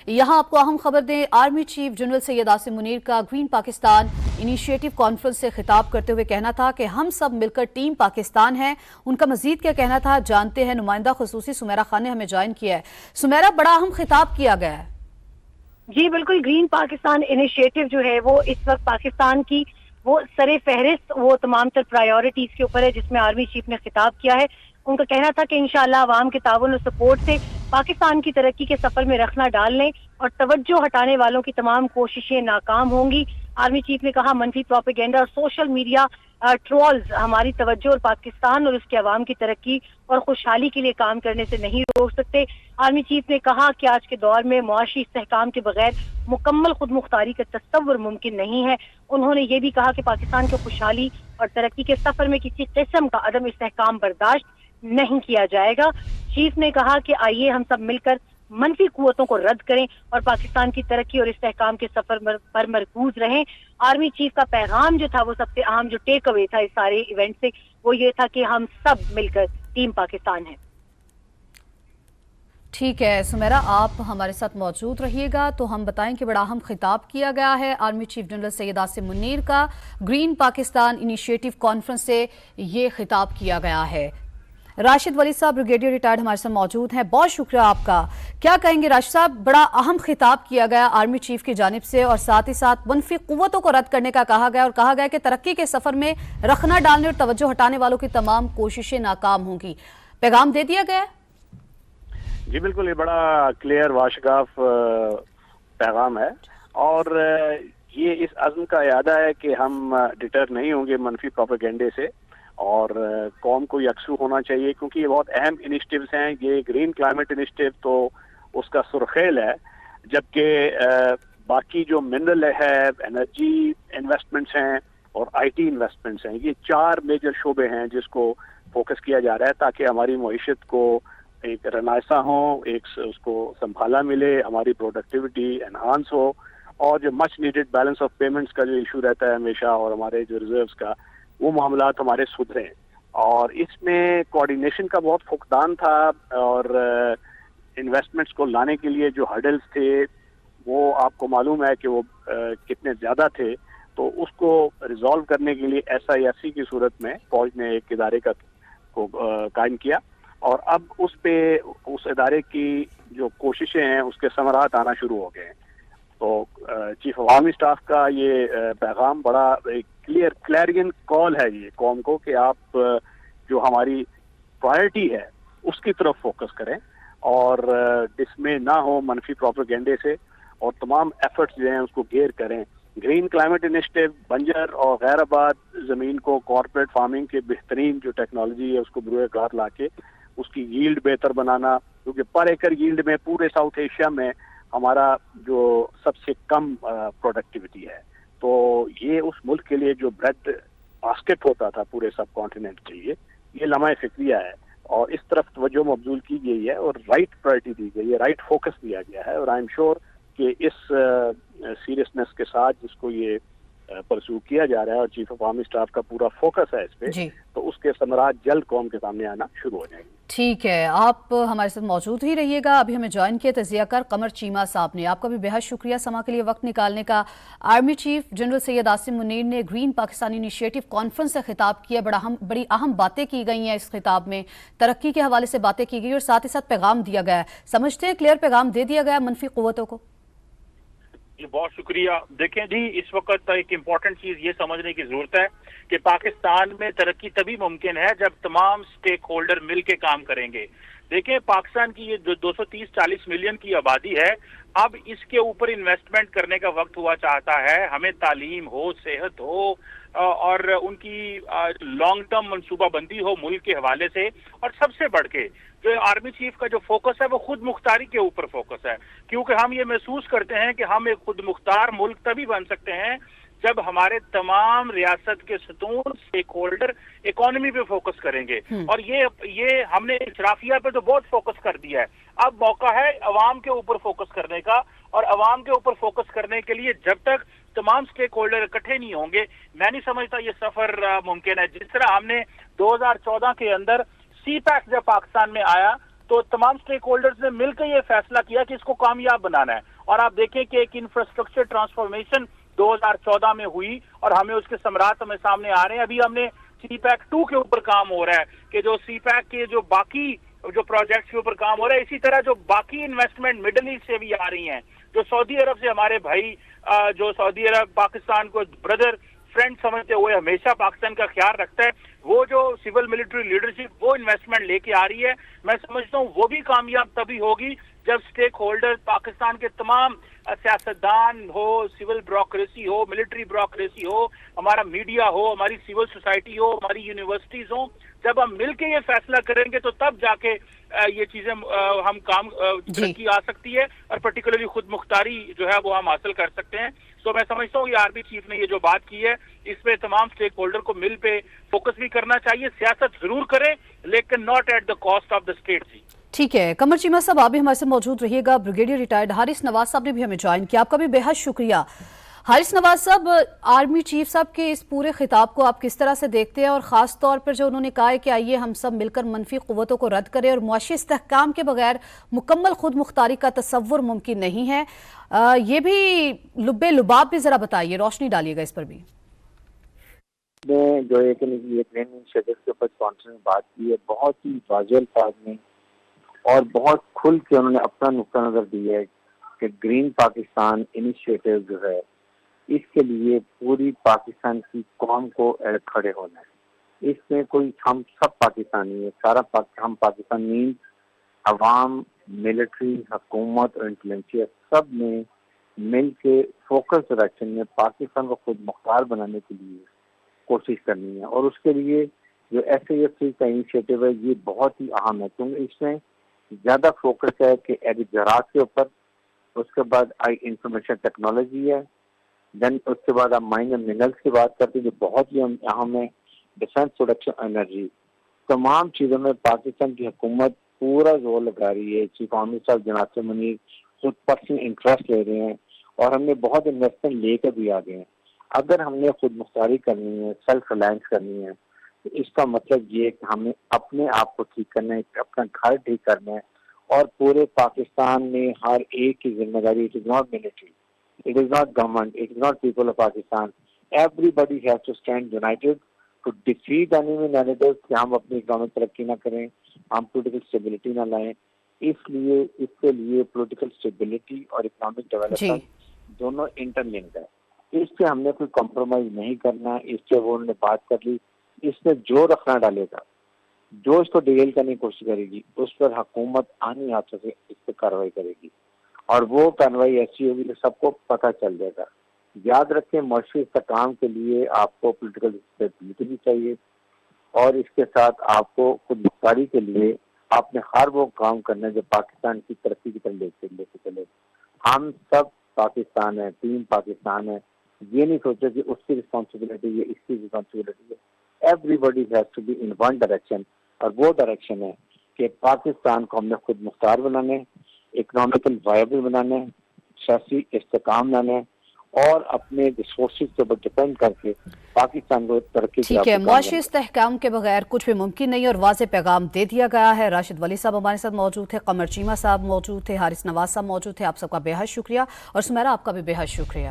यहाँ आपको अहम खबर दें, army chief general Syed Asim Munir का ग्रीन पाकिस्तान इनिशिएटिव कॉन्फ्रेंस से खिताब करते हुए कहना था कि हम सब मिलकर टीम पाकिस्तान हैं। उनका मजीद क्या कहना था जानते हैं। नुमाइंदा खुसूसी सुमेरा खान ने हमें ज्वाइन किया है। सुमेरा, बड़ा अहम खिताब किया गया है। जी बिल्कुल, ग्रीन पाकिस्तान इनिशिएटिव जो है वो इस वक्त पाकिस्तान की वो सरे फहरिस्त वो तमाम तर प्रायोरिटीज के ऊपर है, जिसमें आर्मी चीफ ने खिताब किया है। उनका कहना था कि इंशाअल्लाह अवाम के ताउन और सपोर्ट से पाकिस्तान की तरक्की के सफर में रखना डालने और तवज्जो हटाने वालों की तमाम कोशिशें नाकाम होंगी। आर्मी चीफ ने कहा मनफी प्रोपेगेंडा और सोशल मीडिया ट्रोल्स हमारी तवज्जो और पाकिस्तान और उसके अवाम की तरक्की और खुशहाली के लिए काम करने से नहीं रोक सकते। आर्मी चीफ ने कहा कि आज के दौर में मुआशी इस्तेहकाम के बगैर मुकम्मल खुद मुख्तारी का तस्वुर मुमकिन नहीं है। उन्होंने ये भी कहा कि पाकिस्तान की खुशहाली और तरक्की के सफर में किसी किस्म का अदम इस्तेहकाम बर्दाश्त नहीं किया जाएगा। चीफ ने कहा कि आइए हम सब मिलकर मनफी कुव्वतों को रद्द करें और पाकिस्तान की तरक्की और इस्तेहकाम के सफर पर मरकूज रहें। आर्मी चीफ का पैगाम जो था वो सबसे अहम जो टेक अवे था इस सारे इवेंट से वो ये था कि हम सब मिलकर टीम पाकिस्तान है। ठीक है सुमेरा, आप हमारे साथ मौजूद रहिएगा तो हम बताएं कि बड़ा अहम खिताब किया गया है army chief general Syed Asim Munir का। ग्रीन पाकिस्तान इनिशिएटिव कॉन्फ्रेंस से ये खिताब किया गया है। राशिद वली साहब ब्रिगेडियर रिटायर्ड हमारे साथ मौजूद हैं, बहुत शुक्रिया आपका। क्या कहेंगे राशिद साहब, बड़ा अहम खिताब किया गया आर्मी चीफ की जानिब से और साथ ही साथ मनफी कुव्वतों को रद्द करने का कहा गया और कहा गया कि तरक्की के सफर में रखना डालने और तवज्जो हटाने वालों की तमाम कोशिशें नाकाम होंगी। पैगाम दे दिया गया? जी बिल्कुल, ये बड़ा क्लियर वाशगाफ पैगाम है और ये इस अज़्म का इरादा है कि हम डिटर नहीं होंगे मनफी प्रोपेगेंडे से और कौम को यकसू होना चाहिए, क्योंकि ये बहुत अहम इनिशिएटिव्स हैं। ये ग्रीन क्लाइमेट इनिशिएटिव तो उसका सुर्खेल है, जबकि बाकी जो मिनरल है, एनर्जी इन्वेस्टमेंट्स हैं और आईटी इन्वेस्टमेंट्स हैं, ये 4 मेजर शोबे हैं जिसको फोकस किया जा रहा है ताकि हमारी मईशत को एक रनासा हो, एक उसको संभाला मिले, हमारी प्रोडक्टिविटी एनहांस हो और जो much needed balance of payments का जो इशू रहता है हमेशा और हमारे जो रिजर्व्स का वो मामलात हमारे सुधरें। और इसमें कोऑर्डिनेशन का बहुत फुकदान था और इन्वेस्टमेंट्स को लाने के लिए जो हर्डल्स थे वो आपको मालूम है कि वो कितने ज़्यादा थे, तो उसको रिजॉल्व करने के लिए SIFC की सूरत में फौज ने एक इदारे का को कायम किया और अब उस इदारे की जो कोशिशें हैं उसके समरात आना शुरू हो गए हैं। तो चीफ अवामी स्टाफ का ये पैगाम बड़ा एक क्लैरियन कॉल है ये कौम को कि आप जो हमारी प्रायोरिटी है उसकी तरफ फोकस करें और डिसमे ना हो मनफी प्रोपेगेंडे से और तमाम एफर्ट्स जो हैं उसको गेयर करें। ग्रीन क्लाइमेट इनिशिएटिव बंजर और गैर आबाद ज़मीन को कॉर्पोरेट फार्मिंग के बेहतरीन जो टेक्नोलॉजी है उसको बरूए कार ला के उसकी यील्ड बेहतर बनाना, क्योंकि पर एकड़ यील्ड में पूरे साउथ एशिया में हमारा जो सबसे कम प्रोडक्टिविटी है। तो ये उस मुल्क के लिए जो ब्रेड बास्केट होता था पूरे सब कॉन्टिनेंट के लिए, ये लम्हा फिक्रिया है और इस तरफ तवज्जो मबजूल की गई है और राइट प्रायोरिटी दी गई है, राइट फोकस दिया गया है। और आई एम श्योर कि इस सीरियसनेस के साथ जिसको ये परस्यू किया जा रहा है और चीफ ऑफ आर्मी स्टाफ का पूरा फोकस है इस पे, तो उसके समरात जल्द कौम के सामने आना शुरू हो जाएंगे। ठीक है, आप हमारे साथ मौजूद ही रहिएगा। अभी हमें ज्वाइन किया तजियाकार कमर चीमा साहब ने, आपका भी बेहद शुक्रिया समा के लिए वक्त निकालने का। Army chief general Syed Asim Munir ने ग्रीन पाकिस्तान इनिशिएटिव कॉन्फ्रेंस से खिताब किया, बड़ी अहम बातें की गई हैं इस खिताब में, तरक्की के हवाले से बातें की गई और साथ ही साथ पैगाम दिया गया है। समझते हैं क्लियर पैगाम दे दिया गया मनफी कुव्वतों को? बहुत शुक्रिया। देखें जी, इस वक्त एक इम्पॉर्टेंट चीज ये समझने की जरूरत है कि पाकिस्तान में तरक्की तभी मुमकिन है जब तमाम स्टेक होल्डर मिल के काम करेंगे। देखें, पाकिस्तान की ये जो 230-40 मिलियन की आबादी है, अब इसके ऊपर इन्वेस्टमेंट करने का वक्त हुआ चाहता है। हमें तालीम हो, सेहत हो और उनकी लॉन्ग टर्म मनसूबाबंदी हो मुल्क के हवाले से, और सबसे बढ़ के जो आर्मी चीफ का जो फोकस है वो खुद मुख्तारी के ऊपर फोकस है, क्योंकि हम ये महसूस करते हैं कि हम एक खुद मुख्तार मुल्क तभी बन सकते हैं जब हमारे तमाम रियासत के सतून स्टेक होल्डर इकोनॉमी पे फोकस करेंगे। और ये हमने इशराफिया पे तो बहुत फोकस कर दिया है, अब मौका है अवाम के ऊपर फोकस करने का। और अवाम के ऊपर फोकस करने के लिए जब तक तमाम स्टेक होल्डर इकट्ठे नहीं होंगे, मैं नहीं समझता ये सफर मुमकिन है। जिस तरह हमने 2014 के अंदर CPEC जब पाकिस्तान में आया تو تمام سٹیک ہولڈرز نے مل کے یہ فیصلہ کیا کہ اس کو کامیاب بنانا ہے. اور آپ دیکھیں کہ ایک انفراسٹرکچر ٹرانسفارمیشن 2014 میں ہوئی اور ہمیں اس کے ثمرات ہمیں سامنے آ رہے ہیں. ابھی ہم نے سی پیک 2 کے اوپر کام ہو رہا ہے کہ جو سی پیک کے جو باقی جو پروجیکٹس کے اوپر کام ہو رہا ہے. اسی طرح جو باقی انویسٹمنٹ مڈل ایسٹ سے بھی آ رہی ہیں, جو سعودی عرب سے ہمارے بھائی جو سعودی عرب پاکستان کو بردر فرینڈ سمجھتے ہوئے ہمیشہ پاکستان کا خیال رکھتا ہے, وہ جو سول ملٹری لیڈرشپ وہ انویسٹمنٹ لے کے آ رہی ہے. میں سمجھتا ہوں وہ بھی کامیاب تبھی ہوگی جب سٹیک ہولڈر پاکستان کے تمام سیاستدان ہو, سول بیوروکریسی ہو, ملٹری بیوروکریسی ہو, ہمارا میڈیا ہو, ہماری سول سوسائٹی ہو, ہماری یونیورسٹیز ہوں, جب ہم مل کے یہ فیصلہ کریں گے تو تب جا کے یہ چیزیں ہم کام ترقی آ سکتی ہے اور پرٹیکولرلی خود مختاری جو ہے وہ ہم حاصل کر سکتے ہیں. تو میں سمجھتا ہوں یہ آرمی چیف نے یہ جو بات کی ہے اس پہ تمام سٹیک ہولڈر کو مل پہ فوکس بھی کرنا چاہیے. سیاست ضرور کریں لیکن not at the cost of the state. جی ٹھیک ہے, قمر چیمہ صاحب آپ بھی ہمارے سے موجود رہیے گا. بریگیڈیئر ریٹائرڈ حارث نواز صاحب نے بھی ہمیں جوائن کیا, آپ کا بھی بے حد شکریہ. حارث نواز صاحب, آرمی چیف صاحب کے اس پورے خطاب کو آپ کس طرح سے دیکھتے ہیں, اور خاص طور پر جو انہوں نے کہا ہے کہ آئیے ہم سب مل کر منفی قوتوں کو رد کریں اور معاشی استحکام کے بغیر مکمل خود مختاری کا تصور ممکن نہیں ہے, یہ بھی لبے لباب بھی ذرا بتائیے, روشنی ڈالیے گا اس پر بھی. جو ایک انیشیٹو کے اوپر کانفرنس بات کی ہے, بہت ہی واضح الفاظ میں اور بہت کھل کے انہوں نے اپنا نقطہ نظر دیا ہے کہ گرین پاکستان انیشیٹو جو ہے اس کے لیے پوری پاکستان کی قوم کو کھڑے ہونا ہے. اس میں کوئی ہم سب پاکستانی ہے, ہم پاکستانی عوام, ملٹری, حکومت اور انٹیلیجنس سب نے مل کے فوکس ڈائریکشن میں پاکستان کو خود مختار بنانے کے لیے کوشش کرنی ہے. اور اس کے لیے جو ایس اے ایف سی کا انیشیٹو ہے یہ بہت ہی اہم ہے, کیونکہ اس میں زیادہ فوکس ہے کہ ایگری زراعت کے اوپر, اس کے بعد انفارمیشن ٹیکنالوجی ہے, دین اس کے بعد آپ مائن اینڈ منرلس کی بات کرتے ہیں جو بہت ہی اہم ہے, ڈیفینس پروڈکشن, انرجی, تمام چیزوں میں پاکستان کی حکومت پورا زور لگا رہی ہے. چیف آرمی صاحب جناب منیر خود پرسنل انٹرسٹ لے رہے ہیں اور ہم نے بہت انویسٹمنٹ لے کر بھی آ گئے ہیں. اگر ہم نے خود مختاری کرنی ہے, سیلف ریلائنس کرنی ہے, تو اس کا مطلب یہ ہے کہ ہمیں اپنے آپ کو ٹھیک کرنا ہے, اپنا گھر ٹھیک کرنا ہے, اور پورے پاکستان میں ہر ایک کی ذمہ داری. It is not military, it is not government, it is not people of Pakistan. Everybody has to stand united to defeat enemy narratives کہ ہم اپنی اکنامک ترقی نہ کریں, ہم پولیٹیکل اسٹیبلٹی نہ لائیں. اس کے لیے پولیٹیکل اسٹیبلٹی اور اکنامک ڈیولپمنٹ دونوں انٹر لنکڈ ہے. اس سے ہم نے کوئی کمپرومائز نہیں کرنا. اس سے وہ انہوں نے بات کر لی, اس میں جو رکھنا ڈالے گا, جو اس کو ڈیل کرنے کی کوشش کرے گی, اس پر حکومت آنی ہاتھوں سے اس پہ کارروائی کرے گی, اور وہ کارروائی ایسی ہوگی کہ سب کو پتہ چل جائے گا. یاد رکھیں معاشی استحکام کے لیے آپ کو پولیٹیکل اسٹیبلٹی بھی چاہیے, اور اس کے ساتھ آپ کو خود مختاری کے لیے آپ نے ہر وہ کام کرنا ہے جو پاکستان کی ترقی کی طرف لے کے چلے. ہم سب پاکستان ہیں, ٹیم پاکستان ہے. یہ نہیں سوچے کہ اس کی رسپانسبلٹی ہے, اس کی رسپانسبلٹی ہے. Everybody has to be in one direction, اور وہ ڈائریکشن ہے کہ پاکستان کو ہم نے خود مختار بنانے, اکنامیکل وائبل بنانے, سیاسی استحکام لانے, اور اپنے ریسورسز کے اوپر ڈپینڈ کر کے پاکستان کو ترقی. ٹھیک ہے, معاشی استحکام کے بغیر کچھ بھی ممکن نہیں, اور واضح پیغام دے دیا گیا ہے. راشد ولی صاحب ہمارے ساتھ موجود تھے, قمر چیمہ صاحب موجود تھے, حارث نواز صاحب موجود تھے. آپ سب کا بے حد شکریہ, اور سمیرہ آپ کا بھی بے حد شکریہ.